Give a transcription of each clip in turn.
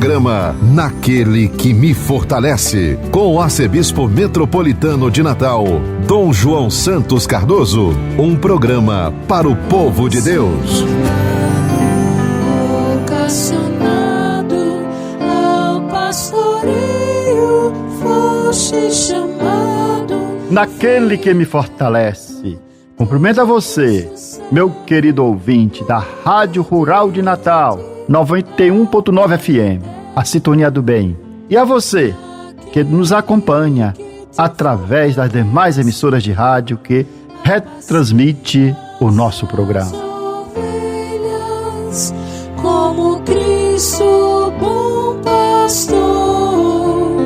programa Naquele que me fortalece, com o arcebispo metropolitano de Natal, Dom João Santos Cardoso, um programa para o povo de Deus. Vocacionado ao pastoreio, foste chamado. Naquele que me fortalece. Cumprimento a você, meu querido ouvinte da Rádio Rural de Natal, 91.9 FM, a sintonia do bem. E a você que nos acompanha através das demais emissoras de rádio que retransmite o nosso programa. Ovelhas, como Cristo, bom pastor,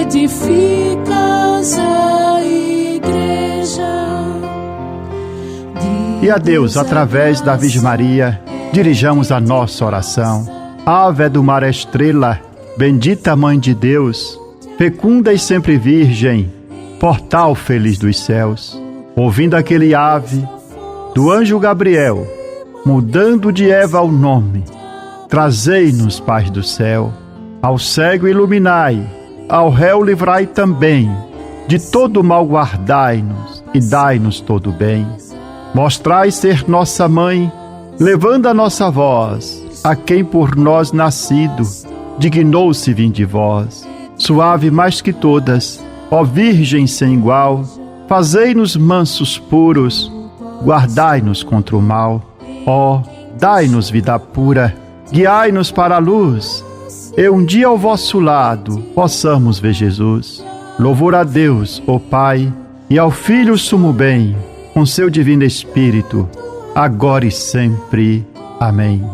edificas a igreja. E a Deus, através da Virgem Maria, dirijamos a nossa oração. Ave do mar estrela, bendita Mãe de Deus, fecunda e sempre virgem, portal feliz dos céus. Ouvindo aquele ave do anjo Gabriel, mudando de Eva o nome, trazei-nos paz do céu. Ao cego iluminai, ao réu livrai também, de todo mal guardai-nos e dai-nos todo bem. Mostrai ser nossa mãe, levando a nossa voz, a quem por nós nascido, dignou-se vir de vós. Suave mais que todas, ó Virgem sem igual, fazei-nos mansos puros, guardai-nos contra o mal. Ó, dai-nos vida pura, guiai-nos para a luz, e um dia ao vosso lado possamos ver Jesus. Louvor a Deus, ó Pai, e ao Filho sumo bem, com seu divino Espírito, agora e sempre. Amém.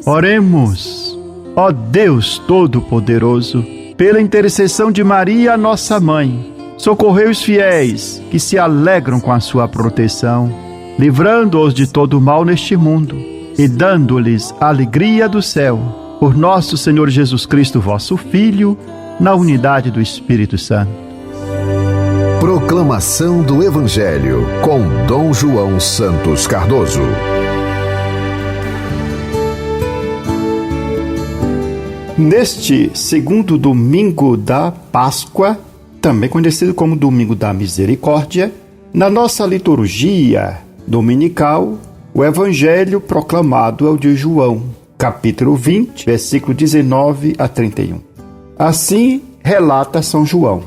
Oremos. Ó Deus Todo-Poderoso, pela intercessão de Maria, nossa Mãe, socorrei os fiéis que se alegram com a sua proteção, livrando-os de todo mal neste mundo e dando-lhes a alegria do céu. Por nosso Senhor Jesus Cristo, vosso Filho, na unidade do Espírito Santo. Proclamação do Evangelho com Dom João Santos Cardoso. Neste segundo domingo da Páscoa, também conhecido como Domingo da Misericórdia, na nossa liturgia dominical, o Evangelho proclamado é o de João, capítulo 20, versículo 19 a 31. Assim relata São João.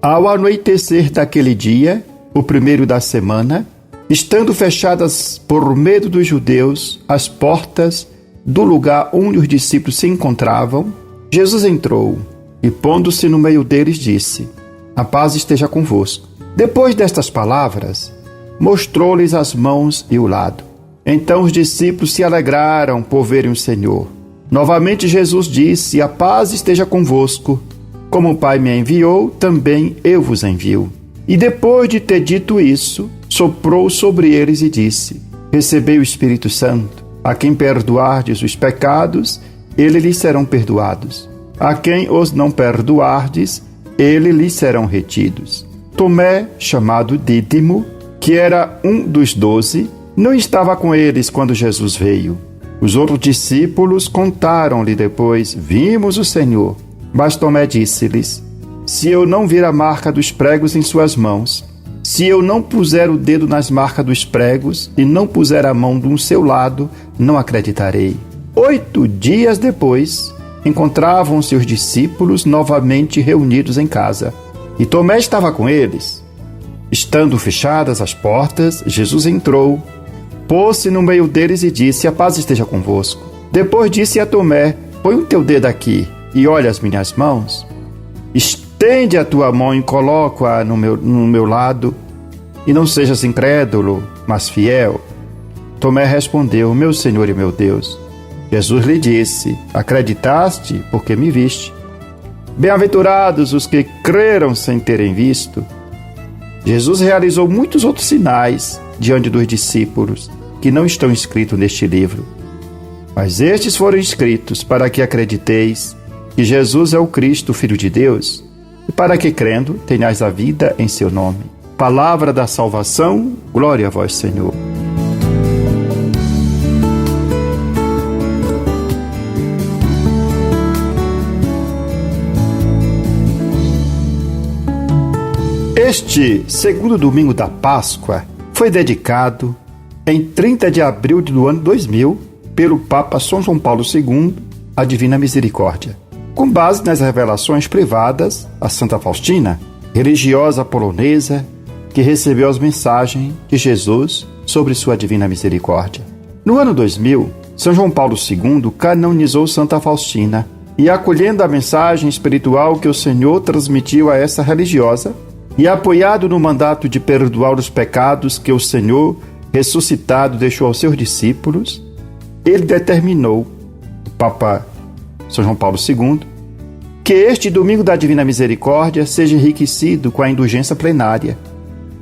Ao anoitecer daquele dia, o primeiro da semana, estando fechadas por medo dos judeus as portas do lugar onde os discípulos se encontravam, Jesus entrou e, pondo-se no meio deles, disse: a paz esteja convosco. Depois destas palavras, mostrou-lhes as mãos e o lado. Então os discípulos se alegraram por verem o Senhor. Novamente Jesus disse: a paz esteja convosco. Como o Pai me enviou, também eu vos envio. E depois de ter dito isso, soprou sobre eles e disse: recebei o Espírito Santo. A quem perdoardes os pecados, eles lhes serão perdoados. A quem os não perdoardes, eles lhes serão retidos. Tomé, chamado Dídimo, que era um dos 12, não estava com eles quando Jesus veio. Os outros discípulos contaram-lhe depois: vimos o Senhor. Mas Tomé disse-lhes: se eu não vir a marca dos pregos em suas mãos, se eu não puser o dedo nas marcas dos pregos e não puser a mão no seu lado, não acreditarei. 8 dias depois, encontravam-se os discípulos novamente reunidos em casa, e Tomé estava com eles. Estando fechadas as portas, Jesus entrou, pôs-se no meio deles e disse: a paz esteja convosco. Depois disse a Tomé: põe o teu dedo aqui e olha as minhas mãos. Estende a tua mão e coloca-a no meu lado, e não sejas incrédulo, mas fiel. Tomé respondeu: meu Senhor e meu Deus. Jesus lhe disse: acreditaste porque me viste. Bem-aventurados os que creram sem terem visto. Jesus realizou muitos outros sinais diante dos discípulos, que não estão escritos neste livro. Mas estes foram escritos para que acrediteis que Jesus é o Cristo, Filho de Deus, e para que, crendo, tenhais a vida em seu nome. Palavra da salvação, glória a vós, Senhor. Este segundo domingo da Páscoa foi dedicado em 30 de abril do ano 2000 pelo Papa São João Paulo II à Divina Misericórdia, com base nas revelações privadas a Santa Faustina, religiosa polonesa que recebeu as mensagens de Jesus sobre sua Divina Misericórdia. No ano 2000, São João Paulo II canonizou Santa Faustina e, acolhendo a mensagem espiritual que o Senhor transmitiu a essa religiosa e apoiado no mandato de perdoar os pecados que o Senhor ressuscitado deixou aos seus discípulos, ele determinou, o Papa São João Paulo II, que este domingo da Divina Misericórdia seja enriquecido com a indulgência plenária,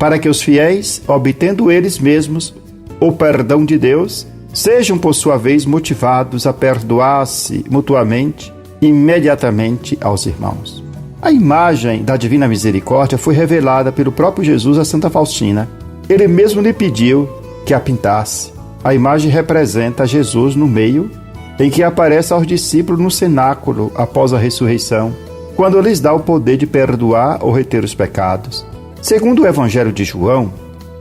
para que os fiéis, obtendo eles mesmos o perdão de Deus, sejam por sua vez motivados a perdoar-se mutuamente imediatamente aos irmãos. A imagem da Divina Misericórdia foi revelada pelo próprio Jesus a Santa Faustina. Ele mesmo lhe pediu que a pintasse. A imagem representa Jesus no meio, em que aparece aos discípulos no cenáculo após a ressurreição, quando lhes dá o poder de perdoar ou reter os pecados. Segundo o Evangelho de João,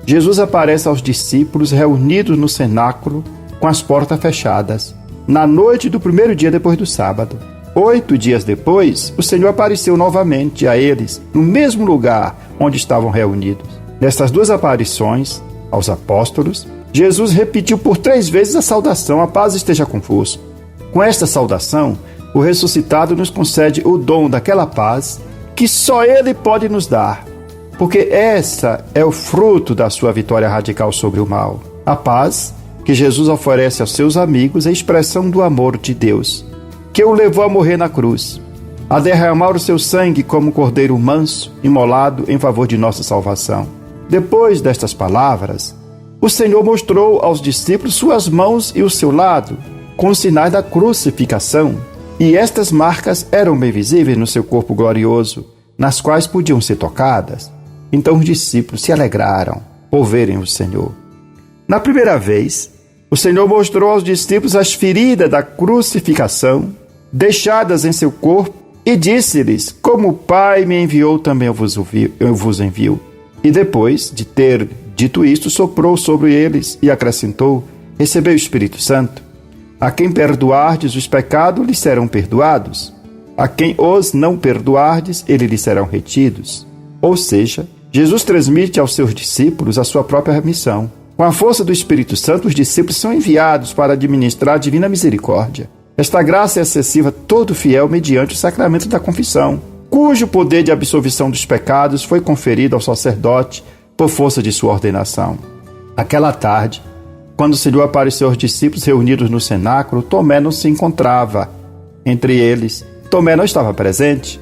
Jesus aparece aos discípulos reunidos no cenáculo com as portas fechadas, na noite do primeiro dia depois do sábado. 8 dias depois, o Senhor apareceu novamente a eles, no mesmo lugar onde estavam reunidos. Nestas duas aparições aos apóstolos, Jesus repetiu por 3 vezes a saudação: a paz esteja convosco. Com esta saudação, o ressuscitado nos concede o dom daquela paz que só Ele pode nos dar, porque essa é o fruto da sua vitória radical sobre o mal. A paz que Jesus oferece aos seus amigos é a expressão do amor de Deus, que o levou a morrer na cruz, a derramar o seu sangue como um cordeiro manso, imolado em favor de nossa salvação. Depois destas palavras, o Senhor mostrou aos discípulos suas mãos e o seu lado, com os sinais da crucificação, e estas marcas eram bem visíveis no seu corpo glorioso, nas quais podiam ser tocadas. Então os discípulos se alegraram por verem o Senhor. Na primeira vez, o Senhor mostrou aos discípulos as feridas da crucificação, deixadas em seu corpo, e disse-lhes: como o Pai me enviou, também eu vos envio. E depois de ter dito isto, soprou sobre eles e acrescentou: recebei o Espírito Santo. A quem perdoardes os pecados, lhes serão perdoados. A quem os não perdoardes, eles lhes serão retidos. Ou seja, Jesus transmite aos seus discípulos a sua própria missão. Com a força do Espírito Santo, os discípulos são enviados para administrar a Divina Misericórdia. Esta graça é acessível a todo fiel mediante o sacramento da confissão, cujo poder de absolvição dos pecados foi conferido ao sacerdote por força de sua ordenação. Aquela tarde, quando o Senhor apareceu aos discípulos reunidos no cenáculo, Tomé não se encontrava entre eles. Tomé não estava presente.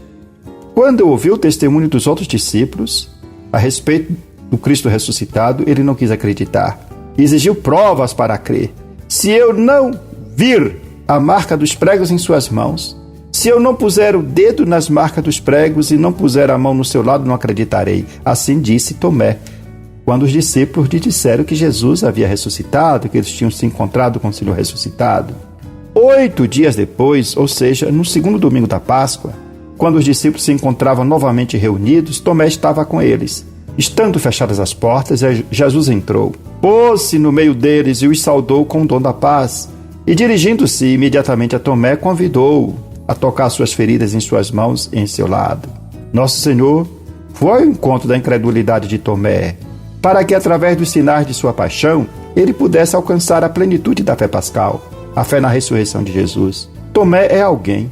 Quando ouviu o testemunho dos outros discípulos a respeito do Cristo ressuscitado, ele não quis acreditar. Exigiu provas para crer. Se eu não vir a marca dos pregos em suas mãos, se eu não puser o dedo nas marcas dos pregos e não puser a mão no seu lado, não acreditarei. Assim disse Tomé, quando os discípulos lhe disseram que Jesus havia ressuscitado, que eles tinham se encontrado com o Senhor ressuscitado. 8 dias depois, ou seja, no segundo domingo da Páscoa, quando os discípulos se encontravam novamente reunidos, Tomé estava com eles. Estando fechadas as portas, Jesus entrou, pôs-se no meio deles e os saudou com o dom da paz. E dirigindo-se imediatamente a Tomé, convidou-o a tocar suas feridas em suas mãos e em seu lado. Nosso Senhor foi ao encontro da incredulidade de Tomé, para que, através dos sinais de sua paixão, ele pudesse alcançar a plenitude da fé pascal, a fé na ressurreição de Jesus. Tomé é alguém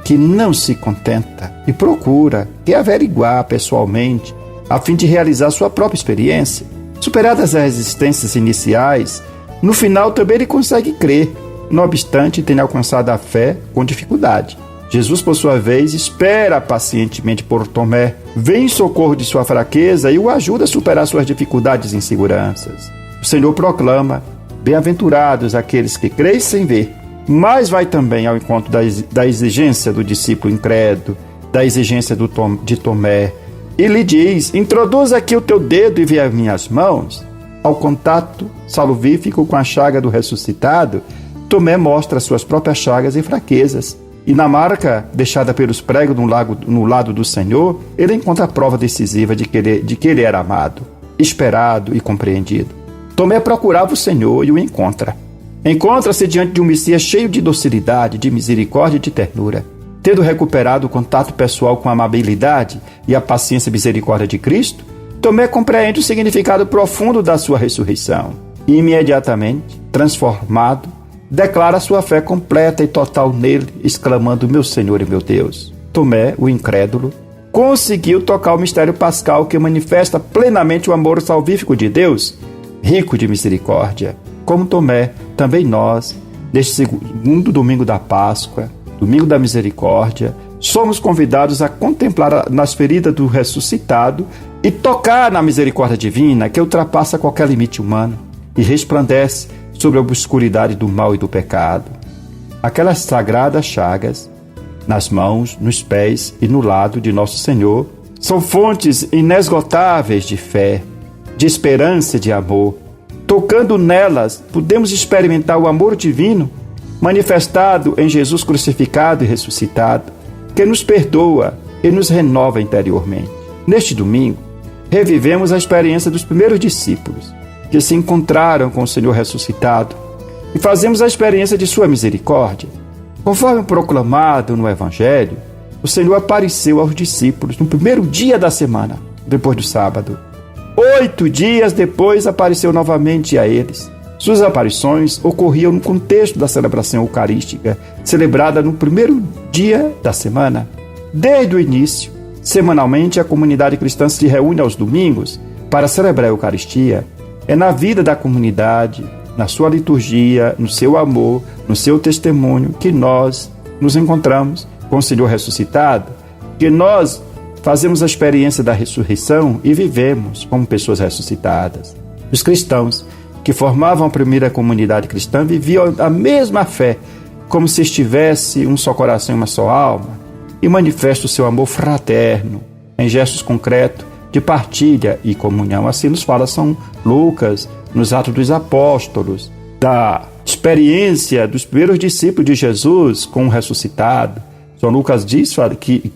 que não se contenta e procura averiguar pessoalmente, a fim de realizar sua própria experiência. Superadas as resistências iniciais, no final também ele consegue crer, não obstante tenha alcançado a fé com dificuldade. Jesus, por sua vez, espera pacientemente por Tomé, vem em socorro de sua fraqueza e o ajuda a superar suas dificuldades e inseguranças. O Senhor proclama: bem-aventurados aqueles que creem sem ver, mas vai também ao encontro da exigência do discípulo incrédulo, da exigência de Tomé, e lhe diz: introduza aqui o teu dedo e vê as minhas mãos. Ao contato salvífico com a chaga do ressuscitado, Tomé mostra suas próprias chagas e fraquezas, E na marca deixada pelos pregos no lado do Senhor, ele encontra a prova decisiva de que ele era amado, esperado e compreendido. Tomé procurava o Senhor e o encontra. Encontra-se diante de um Messias cheio de docilidade, de misericórdia e de ternura. Tendo recuperado o contato pessoal com a amabilidade e a paciência e misericórdia de Cristo, Tomé compreende o significado profundo da sua ressurreição e, imediatamente, transformado, declara sua fé completa e total nele, exclamando: meu Senhor e meu Deus. Tomé, o incrédulo, conseguiu tocar o mistério pascal que manifesta plenamente o amor salvífico de Deus, rico de misericórdia. Como Tomé, também nós, neste segundo domingo da Páscoa, domingo da misericórdia, somos convidados a contemplar nas feridas do ressuscitado e tocar na misericórdia divina que ultrapassa qualquer limite humano e resplandece sobre a obscuridade do mal e do pecado. Aquelas sagradas chagas, nas mãos, nos pés e no lado de nosso Senhor, são fontes inesgotáveis de fé, de esperança e de amor. Tocando nelas, podemos experimentar o amor divino manifestado em Jesus crucificado e ressuscitado, que nos perdoa e nos renova interiormente. Neste domingo, revivemos a experiência dos primeiros discípulos, que se encontraram com o Senhor ressuscitado, e fazemos a experiência de sua misericórdia. Conforme proclamado no Evangelho, o Senhor apareceu aos discípulos no primeiro dia da semana, depois do sábado. 8 dias depois apareceu novamente a eles. Suas aparições ocorriam no contexto da celebração eucarística, celebrada no primeiro dia da semana. Desde o início, semanalmente a comunidade cristã se reúne aos domingos para celebrar a Eucaristia. É na vida da comunidade, na sua liturgia, no seu amor, no seu testemunho, que nós nos encontramos com o Senhor ressuscitado, que nós fazemos a experiência da ressurreição e vivemos como pessoas ressuscitadas. Os cristãos que formavam a primeira comunidade cristã viviam a mesma fé, como se estivesse um só coração e uma só alma, e manifesta o seu amor fraterno em gestos concretos de partilha e comunhão. Assim nos fala São Lucas, nos Atos dos Apóstolos, da experiência dos primeiros discípulos de Jesus com o ressuscitado. São Lucas diz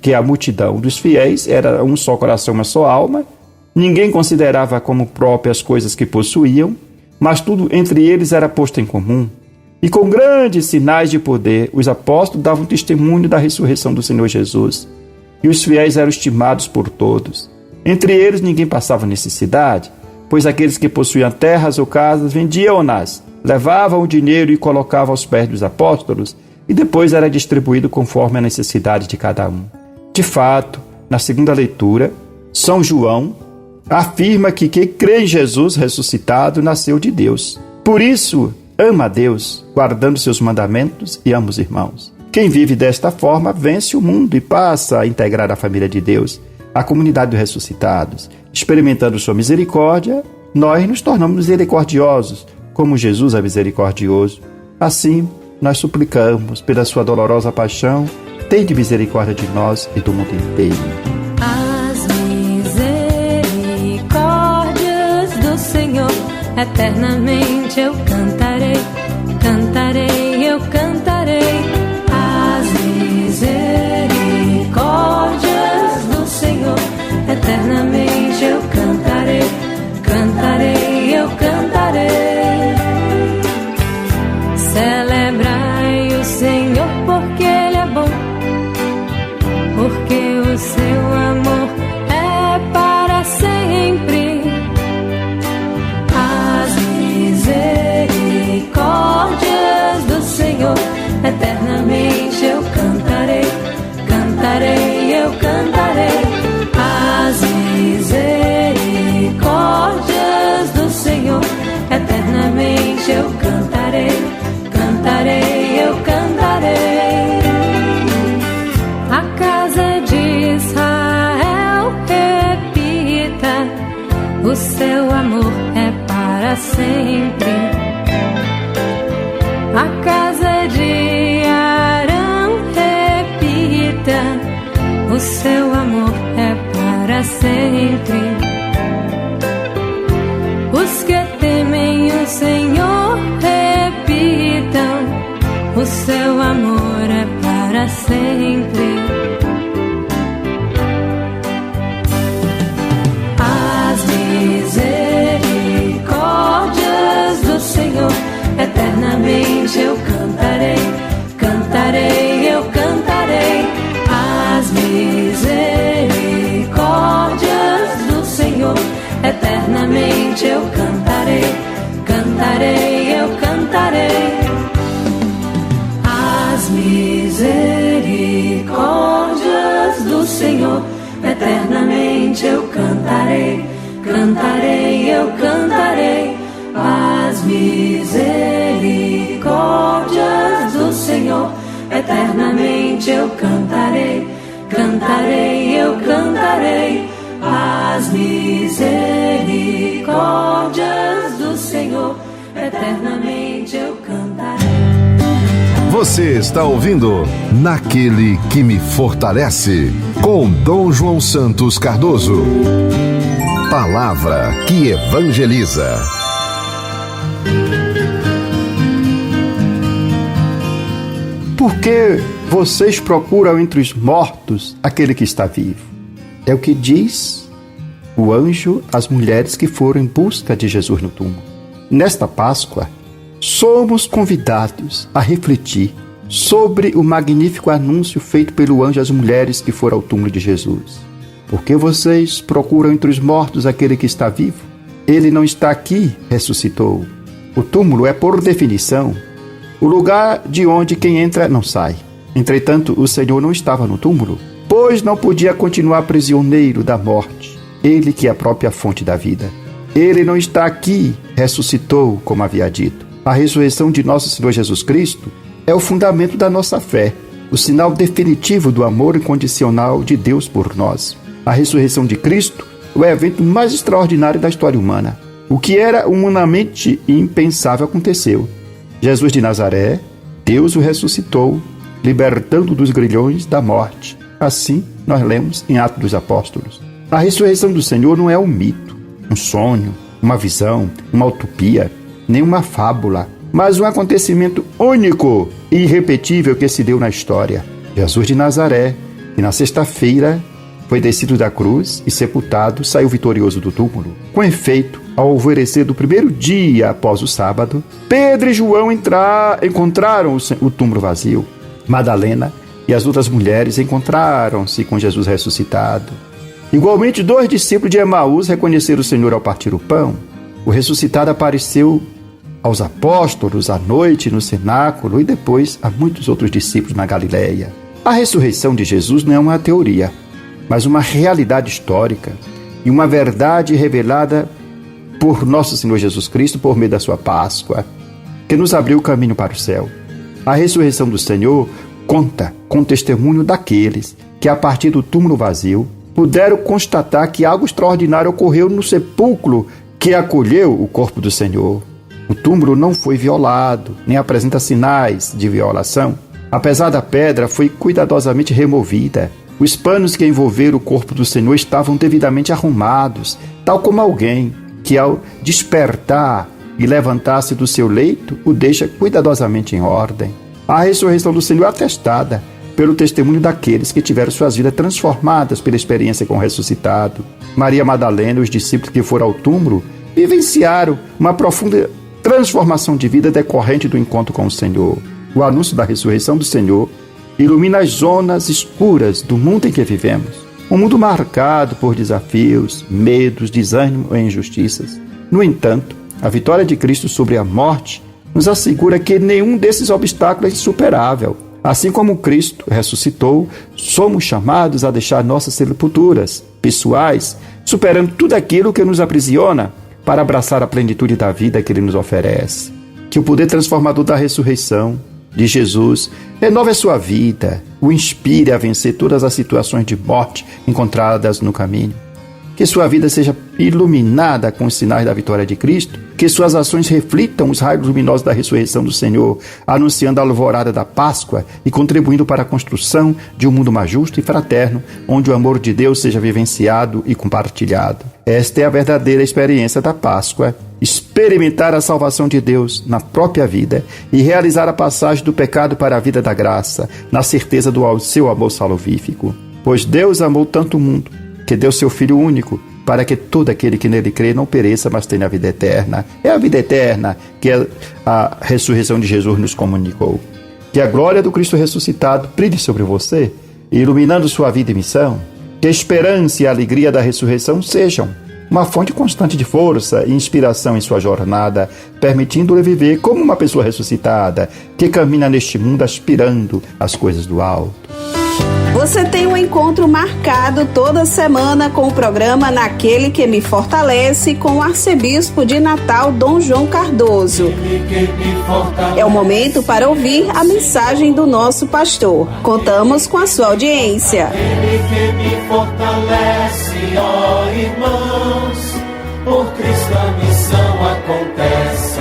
que a multidão dos fiéis era um só coração, uma só alma. Ninguém considerava como próprias as coisas que possuíam, mas tudo entre eles era posto em comum. E com grandes sinais de poder, os apóstolos davam testemunho da ressurreição do Senhor Jesus. E os fiéis eram estimados por todos. Entre eles ninguém passava necessidade, pois aqueles que possuíam terras ou casas vendiam-nas, levavam o dinheiro e colocavam aos pés dos apóstolos, e depois era distribuído conforme a necessidade de cada um. De fato, na segunda leitura, São João afirma que quem crê em Jesus ressuscitado nasceu de Deus. Por isso, ama a Deus, guardando seus mandamentos, e ama os irmãos. Quem vive desta forma vence o mundo e passa a integrar a família de Deus, a comunidade dos ressuscitados. Experimentando sua misericórdia, nós nos tornamos misericordiosos, como Jesus é misericordioso. Assim, nós suplicamos, pela sua dolorosa paixão, tende misericórdia de nós e do mundo inteiro. As misericórdias do Senhor, eternamente eu cantarei, cantarei, eu cantarei. As misericórdias do Senhor, eternamente eu cantarei, cantarei, eu cantarei. Celebrai o Senhor porque Ele é bom, porque o seu amor é para sempre. As misericórdias do Senhor, eternamente eu cantarei, cantarei, eu cantarei. As misericórdias do Senhor, eternamente eu cantarei, cantarei, eu cantarei. A casa de Israel repita, o seu amor é para sempre. A casa de Arão repita, o seu amor é para sempre. Os que temem o Senhor repitam, o seu amor é para para sempre. As misericórdias do Senhor, eternamente eu cantarei, cantarei, eu cantarei. As misericórdias do Senhor, eternamente eu cantarei, cantarei, eu cantarei. As misericórdias do Senhor, eternamente eu cantarei, cantarei, eu cantarei. As misericórdias do Senhor, eternamente eu cantarei, cantarei, eu cantarei. As misericórdias do Senhor, eternamente eu cantarei. Você está ouvindo Naquele que me fortalece, com Dom João Santos Cardoso. Palavra que evangeliza. Por que vocês procuram entre os mortos aquele que está vivo? É o que diz o anjo às mulheres que foram em busca de Jesus no túmulo. Nesta Páscoa, somos convidados a refletir sobre o magnífico anúncio feito pelo anjo às mulheres que foram ao túmulo de Jesus. Por que vocês procuram entre os mortos aquele que está vivo? Ele não está aqui, ressuscitou. O túmulo é, por definição, o lugar de onde quem entra não sai. Entretanto, o Senhor não estava no túmulo, pois não podia continuar prisioneiro da morte, ele que é a própria fonte da vida. Ele não está aqui, ressuscitou, como havia dito. A ressurreição de nosso Senhor Jesus Cristo é o fundamento da nossa fé, o sinal definitivo do amor incondicional de Deus por nós. A ressurreição de Cristo é o evento mais extraordinário da história humana. O que era humanamente impensável aconteceu. Jesus de Nazaré, Deus o ressuscitou, libertando dos grilhões da morte. Assim, nós lemos em Atos dos Apóstolos. A ressurreição do Senhor não é um mito, um sonho, uma visão, uma utopia, nem uma fábula, mas um acontecimento único e irrepetível que se deu na história. Jesus de Nazaré, que na sexta-feira foi descido da cruz e sepultado, saiu vitorioso do túmulo. Com efeito, ao alvorecer do primeiro dia após o sábado, Pedro e João encontraram o túmulo vazio. Madalena e as outras mulheres encontraram-se com Jesus ressuscitado. Igualmente, 2 discípulos de Emaús reconheceram o Senhor ao partir o pão. O ressuscitado apareceu aos apóstolos à noite no cenáculo e depois a muitos outros discípulos na Galileia. A ressurreição de Jesus não é uma teoria, mas uma realidade histórica e uma verdade revelada por nosso Senhor Jesus Cristo por meio da sua Páscoa, que nos abriu o caminho para o céu. A ressurreição do Senhor conta com o testemunho daqueles que, a partir do túmulo vazio, puderam constatar que algo extraordinário ocorreu no sepulcro que acolheu o corpo do Senhor. O túmulo não foi violado, nem apresenta sinais de violação. Apesar da pedra, foi cuidadosamente removida. Os panos que envolveram o corpo do Senhor estavam devidamente arrumados, tal como alguém que, ao despertar e levantar-se do seu leito, o deixa cuidadosamente em ordem. A ressurreição do Senhor é atestada pelo testemunho daqueles que tiveram suas vidas transformadas pela experiência com o ressuscitado. Maria Madalena e os discípulos que foram ao túmulo vivenciaram uma profunda transformação de vida decorrente do encontro com o Senhor. O anúncio da ressurreição do Senhor ilumina as zonas escuras do mundo em que vivemos. Um mundo marcado por desafios, medos, desânimo e injustiças. No entanto, a vitória de Cristo sobre a morte nos assegura que nenhum desses obstáculos é insuperável. Assim como Cristo ressuscitou, somos chamados a deixar nossas sepulturas pessoais, superando tudo aquilo que nos aprisiona, para abraçar a plenitude da vida que Ele nos oferece. Que o poder transformador da ressurreição de Jesus renove a sua vida, o inspire a vencer todas as situações de morte encontradas no caminho. que sua vida seja iluminada com os sinais da vitória de Cristo, que suas ações reflitam os raios luminosos da ressurreição do Senhor, anunciando a alvorada da Páscoa e contribuindo para a construção de um mundo mais justo e fraterno, onde o amor de Deus seja vivenciado e compartilhado. Esta é a verdadeira experiência da Páscoa: experimentar a salvação de Deus na própria vida e realizar a passagem do pecado para a vida da graça, na certeza do seu amor salvífico. Pois Deus amou tanto o mundo, que deu seu Filho único, para que todo aquele que nele crê não pereça, mas tenha a vida eterna. É a vida eterna que a ressurreição de Jesus nos comunicou. Que a glória do Cristo ressuscitado brilhe sobre você, iluminando sua vida e missão. Que a esperança e a alegria da ressurreição sejam uma fonte constante de força e inspiração em sua jornada, permitindo-lhe viver como uma pessoa ressuscitada, que caminha neste mundo aspirando às coisas do alto. Você tem um encontro marcado toda semana com o programa Naquele que me Fortalece, com o arcebispo de Natal, Dom João Cardoso. É o momento para ouvir a mensagem do nosso pastor. Contamos com a sua audiência. Aquele que me fortalece, ó irmãos, por Cristo a missão acontece.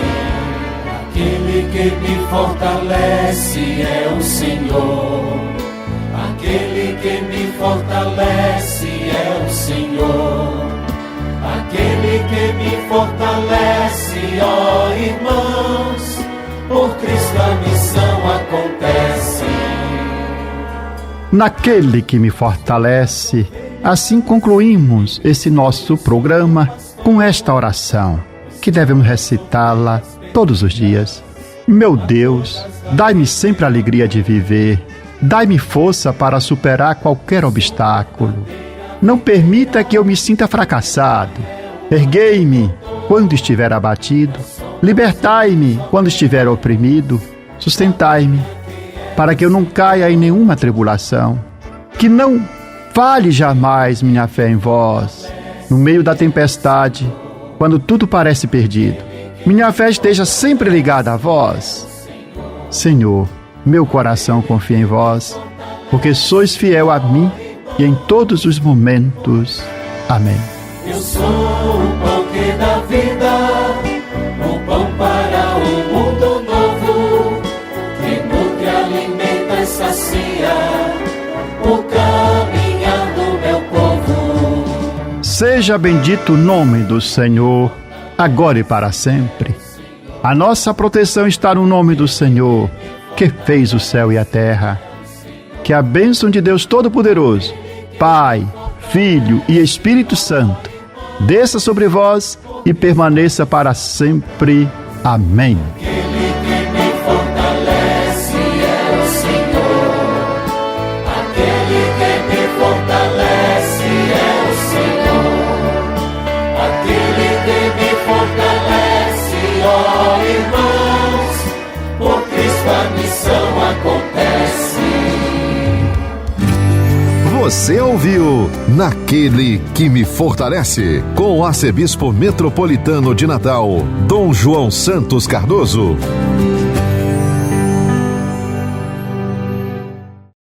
Aquele que me fortalece é o Senhor. Aquele que me fortalece é o Senhor. Aquele que me fortalece, ó irmãos, por Cristo a missão acontece. Naquele que me fortalece, assim concluímos esse nosso programa com esta oração, que devemos recitá-la todos os dias. Meu Deus, dai-me sempre a alegria de viver. Dai-me força para superar qualquer obstáculo. Não permita que eu me sinta fracassado. Erguei-me quando estiver abatido. Libertai-me quando estiver oprimido. Sustentai-me para que eu não caia em nenhuma tribulação. Que não falhe jamais minha fé em vós. No meio da tempestade, quando tudo parece perdido, minha fé esteja sempre ligada a vós. Senhor, meu coração confia em vós, porque sois fiel a mim e em todos os momentos. Amém. Eu sou o pão que dá vida, o pão para um mundo novo, que nutre, alimenta e sacia o caminhar do meu povo. Seja bendito o nome do Senhor, agora e para sempre. A nossa proteção está no nome do Senhor, que fez o céu e a terra. Que a bênção de Deus Todo-Poderoso, Pai, Filho e Espírito Santo, desça sobre vós e permaneça para sempre. Amém. Aquele que me fortalece é o Senhor. Aquele que me fortalece é o Senhor. Aquele que me fortalece, ó irmãos, por Cristo a missão acontece. Você ouviu Naquele que me Fortalece, com o arcebispo metropolitano de Natal, Dom João Santos Cardoso.